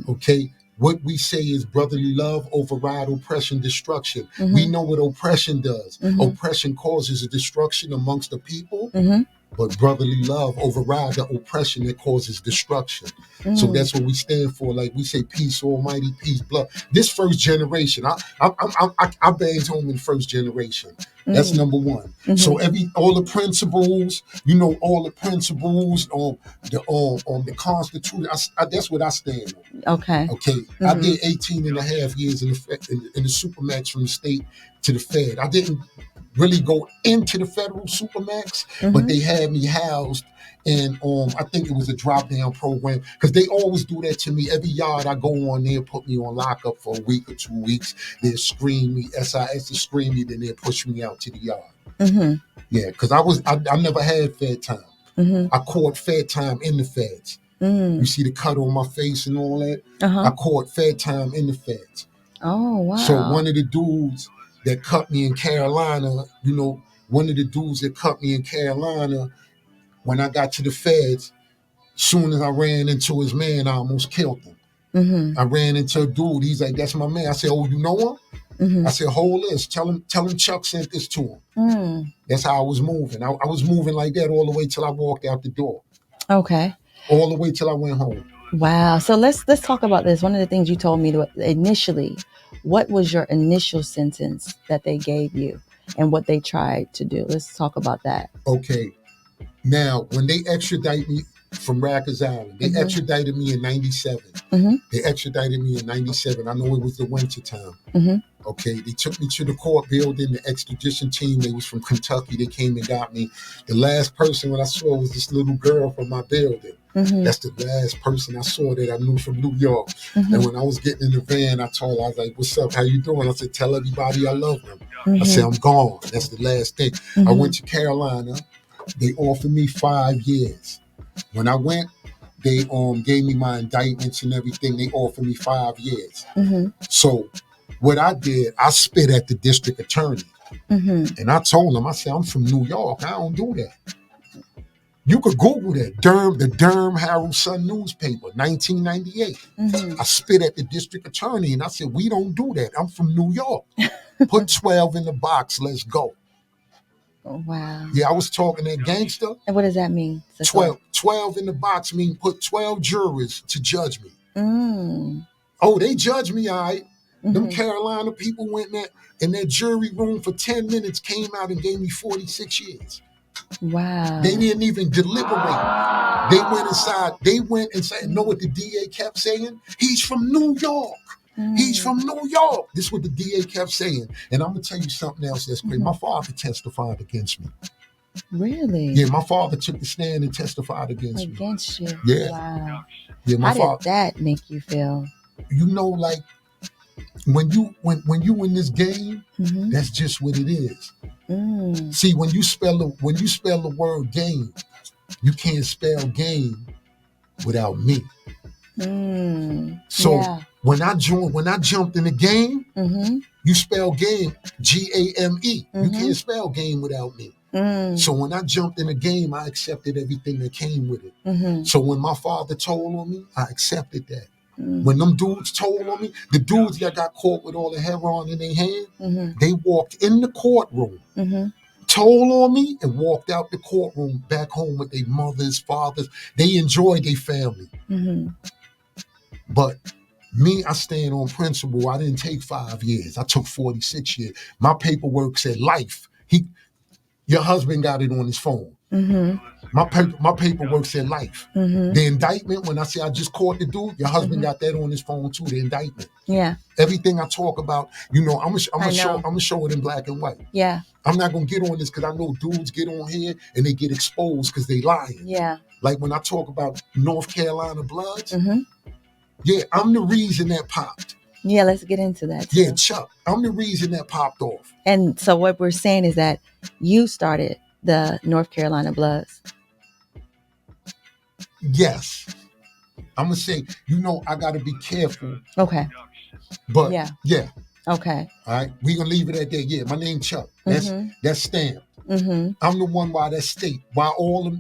Okay? What we say is brotherly love, override oppression, destruction. We know what oppression does. Oppression causes a destruction amongst the people. But brotherly love override the oppression that causes destruction. So that's what we stand for. Like we say, peace, almighty peace, blood. This first generation, I banged home in first generation. That's number one. So all the principles, you know, all the principles on the Constitution, that's what I stand on. Okay. I did 18 and a half years in the Supermax from the state to the Fed. I didn't really go into the federal Supermax, but they had me housed in, I think it was a drop-down program, because they always do that to me. Every yard I go on, they'll put me on lockup for a week or 2 weeks. They'll screen me, SIS to screen me, then they'll push me out to the yard. Yeah, because I never had Fed time. I caught Fed time in the Feds. You see the cut on my face and all that? I caught Fed time in the Feds. Oh, wow. So one of the dudes that cut me in Carolina, you know, one of the dudes that cut me in Carolina, when I got to the feds, soon as I ran into his man, I almost killed him. I ran into a dude. He's like, "That's my man." I said, "Oh, you know him?" I said, "Hold this. Tell him Chuck sent this to him." That's how I was moving. I was moving like that all the way till I walked out the door. Okay. All the way till I went home. Wow. So let's talk about this. One of the things you told me initially, what was your initial sentence that they gave you and what they tried to do? Let's talk about that. Okay. Now, when they extradite me from Rikers Island, they extradited me in 97. They extradited me in 97. I know it was the winter time. Okay, they took me to the court building, the extradition team. They was from Kentucky. They came and got me. The last person when I saw was this little girl from my building. That's the last person I saw that I knew from New York. And when I was getting in the van, I told her, I was like, "What's up? How you doing?" I said, "Tell everybody I love them." I said, "I'm gone." That's the last thing. I went to Carolina. They offered me 5 years. When I went, they gave me my indictments and everything. They offered me 5 years. So what I did, I spit at the district attorney. And I told him, I said, "I'm from New York. I don't do that." You could Google that. The Durham Herald Sun newspaper, 1998. I spit at the district attorney and I said, "We don't do that. I'm from New York. Put 12 in the box. Let's go." Oh, wow. Yeah, I was talking that gangster. And what does that mean? 12 in the box mean put 12 jurors to judge me. Oh, they judged me, all right. Them Carolina people went in that jury room for 10 minutes, came out and gave me 46 years. Wow. They didn't even deliberate. They went inside. Know what the DA kept saying? "He's from New York. He's from New York." This is what the DA kept saying. And I'm going to tell you something else that's great. My father testified against me. Really? Yeah, my father took the stand and testified against me. Against you? Yeah. Wow. Yeah, How did that make you feel? You know, like when you in this game, that's just what it is. See, when you spell the word game, you can't spell game without me. So when I jumped in the game, you spell game GAME. You can't spell game without me. So when I jumped in the game, I accepted everything that came with it. So when my father told on me, I accepted that. When them dudes told on me, the dudes that got caught with all the heroin in their hand, they walked in the courtroom, told on me, and walked out the courtroom back home with their mothers, fathers. They enjoyed their family. But me, I stand on principle. I didn't take 5 years. I took 46 years. My paperwork said life. Your husband got it on his phone. My paperwork said life. The indictment, when I say I just caught the dude, your husband got that on his phone too, the indictment. Yeah. Everything I talk about, I'm gonna show it in black and white. Yeah. I'm not gonna get on this because I know dudes get on here and they get exposed because they lying. Yeah. Like when I talk about North Carolina Bloods, yeah, I'm the reason that popped. Yeah, let's get into that too. Yeah, Chuck, I'm the reason that popped off. And so what we're saying is that you started the North Carolina Bloods. Yes. I'm going to say, I got to be careful. Okay. But yeah. Okay. All right. We're going to leave it at that. Yeah, my name Chuck. That's stamped. I'm the one why that state, why all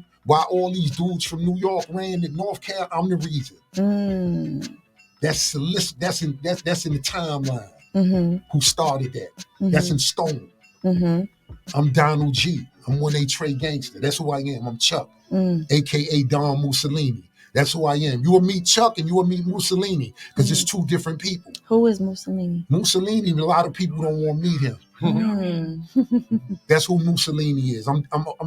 these dudes from New York ran to North Carolina, I'm the reason. That's in the timeline. Who started that? That's in stone. I'm Donald G. I'm 1A Trey Gangster. That's who I am. I'm Chuck, a.k.a. Don Mussolini. That's who I am. You will meet Chuck and you will meet Mussolini because it's two different people. Who is Mussolini? Mussolini, a lot of people don't want to meet him. That's who Mussolini is. I'm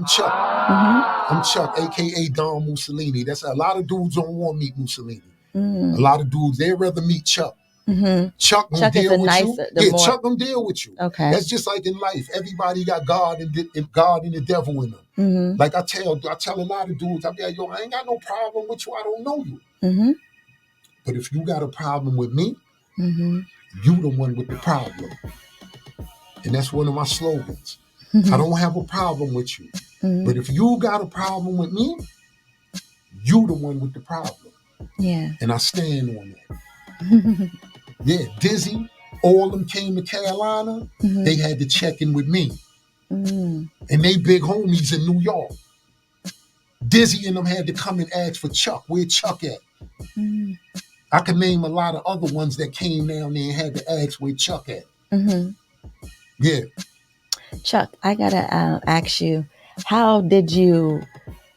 Chuck. I'm Chuck, a.k.a. Don Mussolini. That's a lot of dudes don't want to meet Mussolini. A lot of dudes, they'd rather meet Chuck. Chuck gonna deal with you. Chuck gonna deal with you. Okay. That's just like in life. Everybody got God and the devil in them. Like I tell a lot of dudes, I be like, "Yo, I ain't got no problem with you. I don't know you. But if you got a problem with me, you the one with the problem." And that's one of my slogans. I don't have a problem with you. But if you got a problem with me, you the one with the problem. Yeah. And I stand on that. Yeah, Dizzy, all them came to Carolina, they had to check in with me. And they big homies in New York. Dizzy and them had to come and ask for Chuck. Where Chuck at? I could name a lot of other ones that came down there and had to ask where Chuck at. Yeah. Chuck, I gotta ask you, how did you,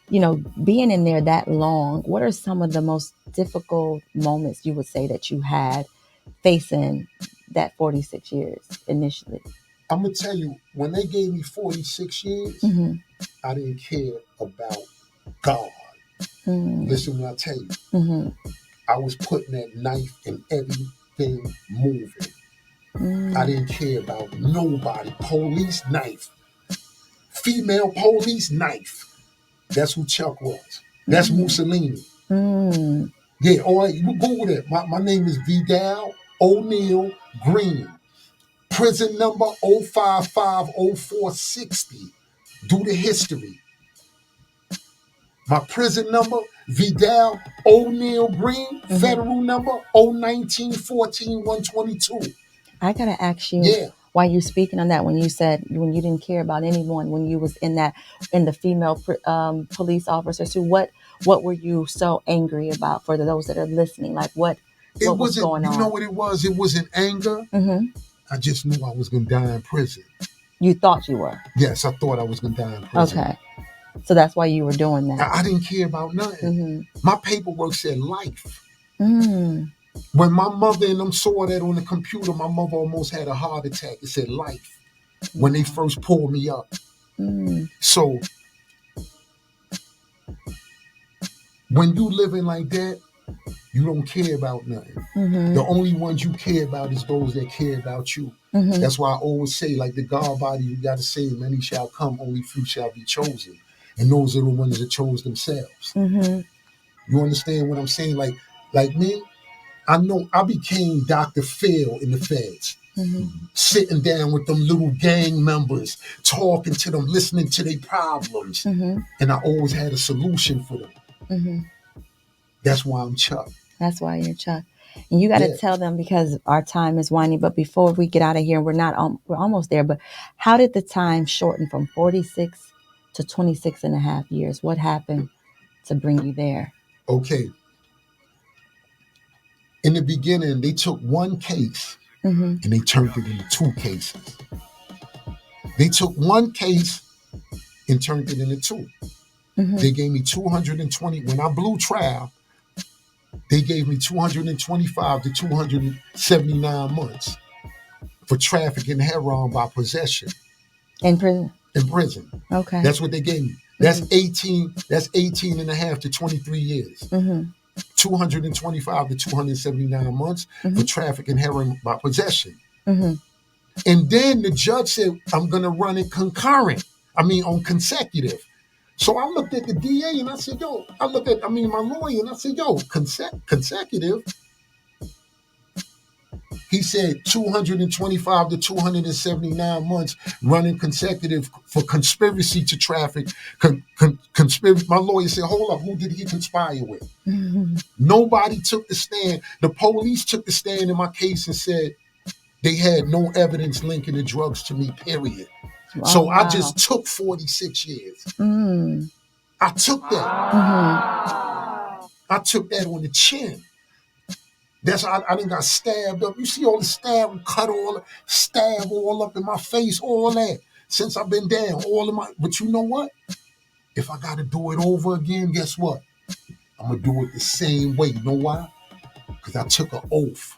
being in there that long, what are some of the most difficult moments you would say that you had facing that 46 years initially? I'm going to tell you, when they gave me 46 years, I didn't care about God. Listen when I tell you. I was putting that knife in everything moving. I didn't care about nobody. Police, knife. Female police, knife. That's who Chuck was. That's Mussolini. Yeah, all right, you Google that. My name is Vidal O'Neill Green. Prison number 0550460. Do the history. My prison number, Vidal O'Neill Green. Federal number 01914-122. I gotta ask you, why you speaking on that, when you said when you didn't care about anyone, when you was in the female police officers, what were you so angry about, for those that are listening? Like what was going on? You know what it was? It wasn't anger. I just knew I was going to die in prison. You thought you were? Yes, I thought I was going to die in prison. Okay. So that's why you were doing that. I didn't care about nothing. My paperwork said life. When my mother and them saw that on the computer, my mother almost had a heart attack. It said life when they first pulled me up. So when you living like that, you don't care about nothing. The only ones you care about is those that care about you. That's why I always say, like the God body, you got to say, many shall come, only few shall be chosen. And those are the ones that chose themselves. You understand what I'm saying? Like me, I know I became Dr. Phil in the feds. Sitting down with them little gang members, talking to them, listening to their problems. And I always had a solution for them. That's why I'm Chuck. That's why you're Chuck. And you got to tell them, because our time is winding. But before we get out of here, we're almost there. But how did the time shorten from 46 to 26 and a half years? What happened to bring you there? Okay. In the beginning, they took one case and they turned it into two cases. They took one case and turned it into two. They gave me 220. When I blew trial, they gave me 225 to 279 months for trafficking heroin by possession. In prison? In prison. Okay. That's what they gave me. That's 18 and a half to 23 years. 225 to 279 months for trafficking heroin by possession. And then the judge said, I'm going to run it on consecutive. So I looked at the DA and I said, my lawyer, and I said, consecutive? He said 225 to 279 months running consecutive for conspiracy to traffic. Conspiracy. My lawyer said, hold up, who did he conspire with? Nobody took the stand. The police took the stand in my case and said they had no evidence linking the drugs to me, period. So I just took 46 years. I took that. I took that on the chin. That's how I done got stabbed up. You see all the stab all up in my face, all that. Since I've been down, but you know what? If I got to do it over again, guess what? I'm going to do it the same way. You know why? Because I took an oath.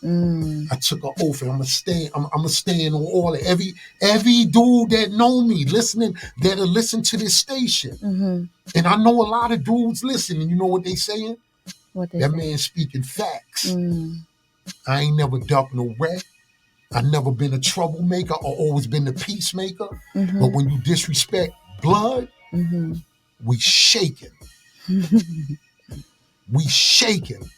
I took an oath, and I'm gonna stand on all of every dude that know me, that'll listen to this station. And I know a lot of dudes listening. You know what they saying? That man speaking facts. I ain't never ducked no wreck. I never been a troublemaker or always been the peacemaker. But when you disrespect blood, we shaking. We shaking.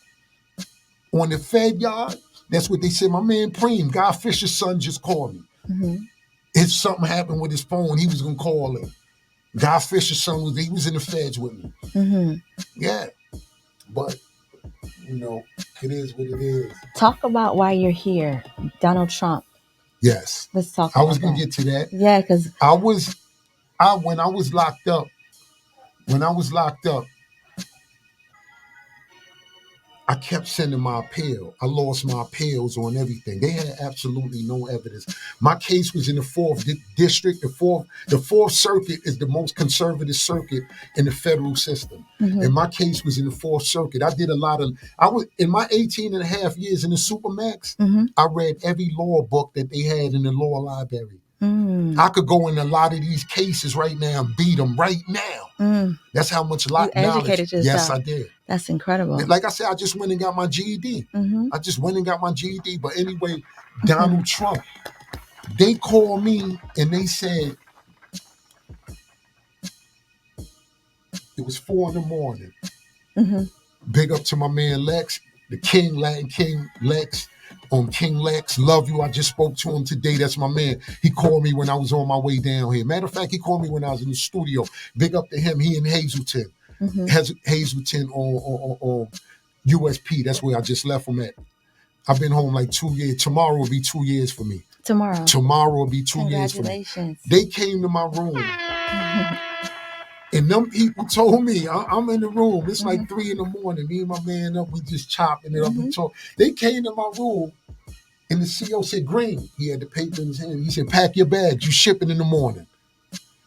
On the Fed yard, that's what they said. My man Preem, Guy Fisher's son, just called me. If something happened with his phone, he was gonna call him. Guy Fisher's son was in the Feds with me. Yeah, but You know, it is what it is. Talk about why you're here, Donald Trump. Yes. Let's talk I about was going to that. get to that. Yeah, because when I was locked up, I kept sending my appeal. I lost my appeals on everything. They had absolutely no evidence. My case was in the fourth district. The fourth circuit is the most conservative circuit in the federal system. Mm-hmm. And my case was in the fourth circuit. I did I was in my 18 and a half years in the Supermax. Mm-hmm. I read every law book that they had in the law library. Mm. I could go in a lot of these cases right now and beat them right now. Mm. That's how much You educated yourself. Yes, I did. That's incredible. Like I said, I just went and got my GED. Mm-hmm. I just went and got my GED. But anyway, Donald Trump, they called me and they said, it was 4 in the morning. Mm-hmm. Big up to my man Lex, the King, Latin King Lex, on King Lex. Love you. I just spoke to him today. That's my man. He called me when I was on my way down here. Matter of fact, he called me when I was in the studio. Big up to him. He in Hazleton. Mm-hmm. Hazleton on USP. That's where I just left him at. I've been home like 2 years. Tomorrow will be 2 years for me. Tomorrow will be 2 years for me. Congratulations. They came to my room. And them people told me, I'm in the room. It's like 3 in the morning. Me and my man up, we just chopping it up and talk. They came to my room and the CO said, Green, he had the paper in his hand. He said, pack your bags, you shipping in the morning.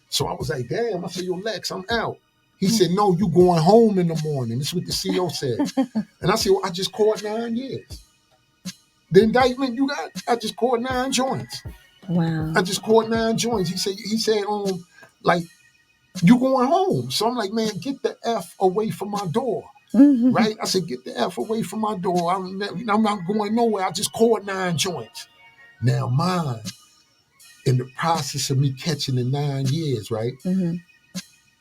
So I was like, damn. I said, yo, Lex, I'm out. He said, no, you going home in the morning. That's what the CO said. And I said, well, I just caught 9 years. The indictment you got, I just caught 9 joints. Wow. I just caught 9 joints. He said, like, you going home. So I'm like, man, get the F away from my door. Mm-hmm. Right? I said, get the F away from my door. I'm not going nowhere. I just caught 9 joints. Now mine, in the process of me catching the 9 years, right? Mm-hmm.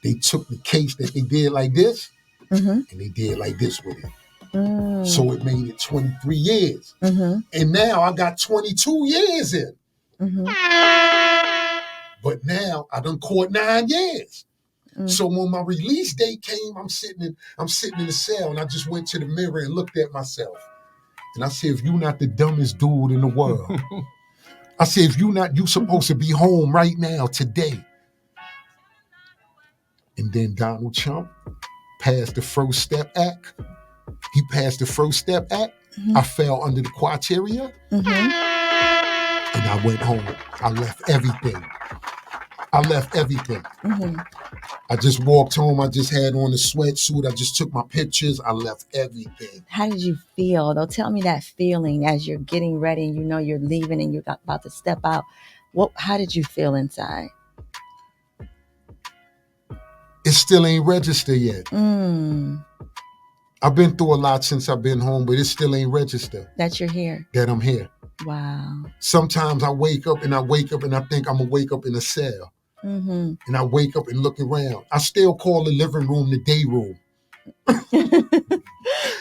They took the case that they did like this, and they did like this with it. Mm. So it made it 23 years. Mm-hmm. And now I got 22 years in. Mm-hmm. But now I done caught 9 years. Mm. So when my release date came, I'm sitting in the cell and I just went to the mirror and looked at myself. And I said, if you're not the dumbest dude in the world, I said, if you supposed to be home right now today. And then Donald Trump passed the First Step Act. He passed the First Step Act. Mm-hmm. I fell under the criteria. Mm-hmm. And I went home. I left everything. Mm-hmm. I just walked home. I just had on a sweatsuit. I just took my pictures. I left everything. How did you feel? Though, tell me that feeling as you're getting ready and you know you're leaving and you're about to step out. How did you feel inside? It still ain't registered yet. Mm. I've been through a lot since I've been home, but it still ain't registered. That you're here. That I'm here. Wow. Sometimes I wake up and I think I'm going to wake up in a cell. Mm-hmm. And I wake up and look around. I still call the living room the day room.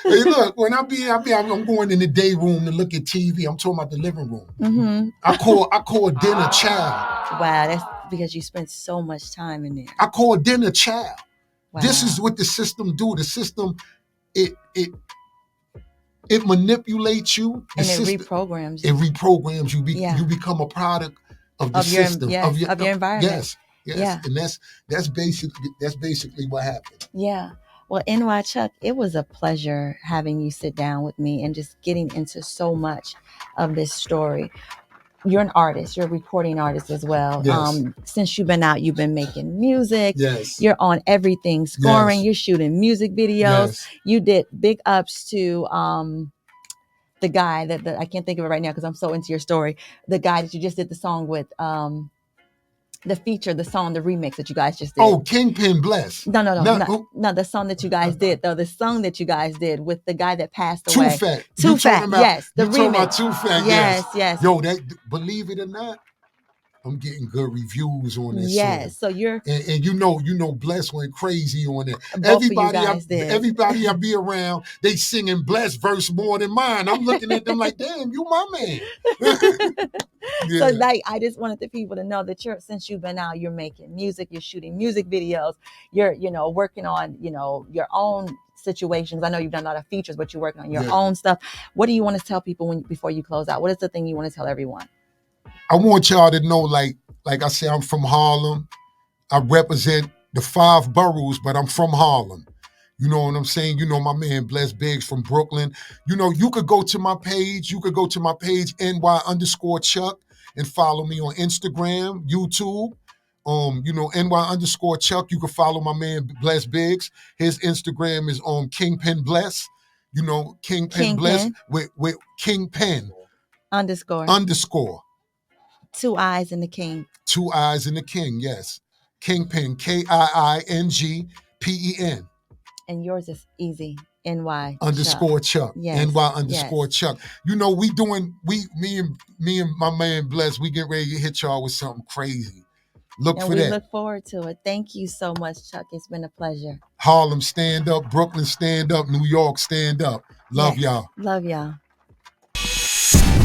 Hey, look, when I'm going in the day room to look at TV. I'm talking about the living room. Mm-hmm. I call dinner child. Wow, that's because you spent so much time in there. I call dinner child. Wow. This is what the system do. The system, it manipulates you. And it reprograms you. It reprograms you. You become a product of the system. Of your environment. Yes. Yeah. And that's basically what happened. Yeah. Well, NY Chuck, it was a pleasure having you sit down with me and just getting into so much of this story. You're an artist. You're a recording artist as well. Yes. Since you've been out, you've been making music. Yes. You're on everything, scoring. Yes. You're shooting music videos. Yes. You did big ups to the guy that I can't think of it right now because I'm so into your story. The guy that you just did the song with. The remix that you guys just did. Oh, Kingpin Bless. No, the song that you guys did, though. The song that you guys did with the guy that passed away. Too Fat. Yes. The remix. Talking about Too Fat. Yes. Yo, believe it or not, I'm getting good reviews on this. Yes, song. So you're and you know, Bless went crazy on it. Everybody I be around, they singing Bless verse more than mine. I'm looking at them like, damn, you my man. Yeah. So I just wanted the people to know that since you've been out, you're making music, you're shooting music videos, you're working on your own situations? I know you've done a lot of features, but you're working on your own stuff. What do you want to tell people before you close out? What is the thing you want to tell everyone? I want y'all to know, like I said, I'm from Harlem. I represent the 5 boroughs, but I'm from Harlem. You know what I'm saying? You know my man Bless Biggs from Brooklyn. You know, you could go to my page. You could go to my page, NY_Chuck, and follow me on Instagram, YouTube. You know, NY_Chuck. You can follow my man Bless Biggs. His Instagram is Kingpin Bless. You know, Kingpin Bless with Kingpin _. 2 eyes in the king. 2 eyes in the king, yes. Kingpin, KIINGPEN. And yours is easy. NY _Chuck. Yes. NY_Chuck. You know, me and my man Bless, we get ready to hit y'all with something crazy. Look for that. We look forward to it. Thank you so much, Chuck. It's been a pleasure. Harlem, stand up. Brooklyn, stand up. New York, stand up. Love y'all. Love y'all.